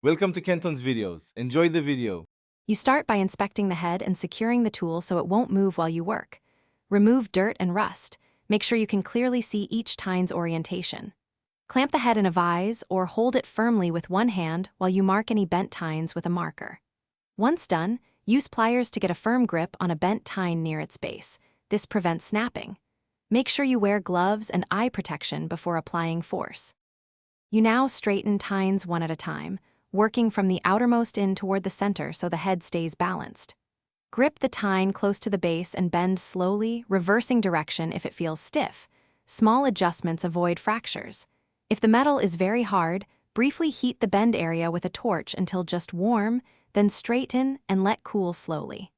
Welcome to Kenton's videos. Enjoy the video. You start by inspecting the head and securing the tool so it won't move while you work. Remove dirt and rust. Make sure you can clearly see each tine's orientation. Clamp the head in a vise or hold it firmly with one hand while you mark any bent tines with a marker. Once done, use pliers to get a firm grip on a bent tine near its base. This prevents snapping. Make sure you wear gloves and eye protection before applying force. You now straighten tines one at a time, working from the outermost end toward the center so the head stays balanced. Grip the tine close to the base and bend slowly, reversing direction if it feels stiff. Small adjustments avoid fractures. If the metal is very hard, briefly heat the bend area with a torch until just warm, then straighten and let cool slowly.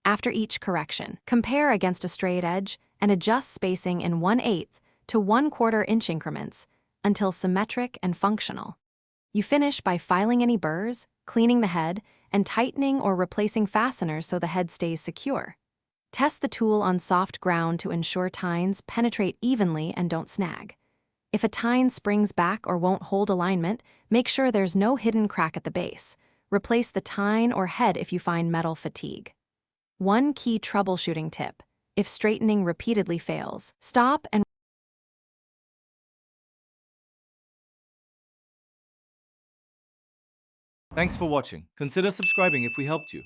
After each correction, compare against a straight edge and adjust spacing in 1/8 to 1/4 inch increments until symmetric and functional. You finish by filing any burrs, cleaning the head, and tightening or replacing fasteners so the head stays secure. Test the tool on soft ground to ensure tines penetrate evenly and don't snag. If a tine springs back or won't hold alignment, make sure there's no hidden crack at the base. Replace the tine or head if you find metal fatigue. One key troubleshooting tip: if straightening repeatedly fails, stop and Thanks for watching. Consider subscribing if we helped you.